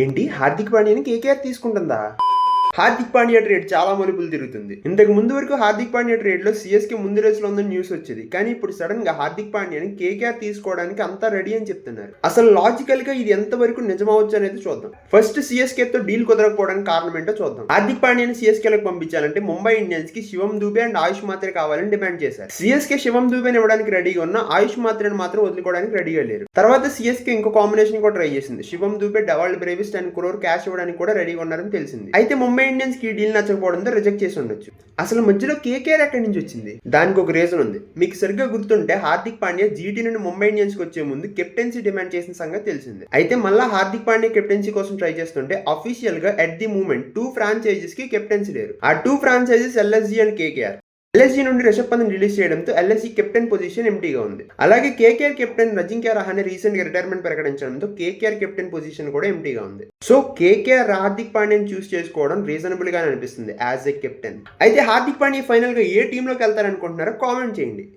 ఏంటి Hardik పాండ్యాని KKR తీసుకుంటుందా? Hardik Pandya trade చాలా మలుపులు తిరుగుతుంది. ఇంతకు ముందు వరకు హార్దిక్ పాండ్యా ట్రేడ్ లో సిఎస్కే ముందు రేసులో ఉందని న్యూస్ వచ్చేది. కానీ ఇప్పుడు సడన్ గా హార్దిక్ పాండ్యాని కేకేఆర్ తీసుకోవడానికి అంతా రెడీ అని చెప్తున్నారు. అసలు లాజికల్ గా ఇది ఎంత వరకు నిజమవచ్చు అనేది చూద్దాం. ఫస్ట్ సిఎస్కే తో డీల్ కుదరకపోవడానికి కారణం ఏంటో చూద్దాం. హార్దిక్ పాండ్యాని సిఎస్కే లకు పంపించాలంటే ముంబై ఇండియన్స్ కి శివం దూబే అండ్ ఆయుష్ మాత్రే కావాలని డిమాండ్ చేశారు. సిఎస్కే శివం దూబేని ఇవ్వడానికి రెడీగా ఉన్న ఆయుష్ మాత్రేని మాత్రం వదులుకోవడానికి రెడీగా లేరు. తర్వాత సిఎస్కే ఇంకో కాంబినేషన్ కూడా ట్రై చేసింది. Shivam Dube, Dewald Brevis 10 crore cash ఇవ్వడానికి కూడా రెడీగా ఉన్నారని తెలిసింది. అయితే ముంబై ఇండియన్స్ కి డీల్ నచ్చకపోవడంతో రిజెక్ట్ చేసి ఉండొచ్చు. అసలు మధ్యలో కేకేఆర్ ఎక్కడి నుంచి వచ్చింది? దానికి ఒక రీజన్ ఉంది. మీకు సరిగ్గా గుర్తుంటే హార్దిక్ పాండ్యా జీటీ నుండి ముంబై ఇండియన్స్ కి వచ్చే ముందు కెప్టెన్సీ డిమాండ్ చేసిన సంగతి తెలిసింది. అయితే మళ్ళా హార్దిక్ పాండ్యా కెప్టెన్సీ కోసం ట్రై చేస్తుంటే అఫీషియల్ గా ఎట్ ది మూమెంట్ 2 ఫ్రాంచైజెస్ కి కెప్టెన్సీ లేరు. ఆ 2 franchises LSG and KKR. LSG నుండి రిషబ్ పంత్ రిలీజ్ చేయడంతో ఎల్ఎస్జీ కెప్టెన్ పొజిషన్ ఎంటీగా ఉంది. అలాగే KKR captain Ajinkya Rahane recent గా రిటైర్మెంట్ ప్రకటించడంతో కేకేఆర్ కెప్టెన్ పొజిషన్ కూడా ఎంటీగా ఉంది. సో కేకేఆర్ హార్దిక్ పాండ్యాని చూస్ చేసుకోవడం రీజనబుల్ గా అనిపిస్తుంది యాజ్ ఎ కెప్టెన్. అయితే హార్దిక్ పాండ్యా ఫైనల్ గా ఏ టీమ్ లోకి వెళ్తారనుకుంటున్నారో కామెంట్ చేయండి.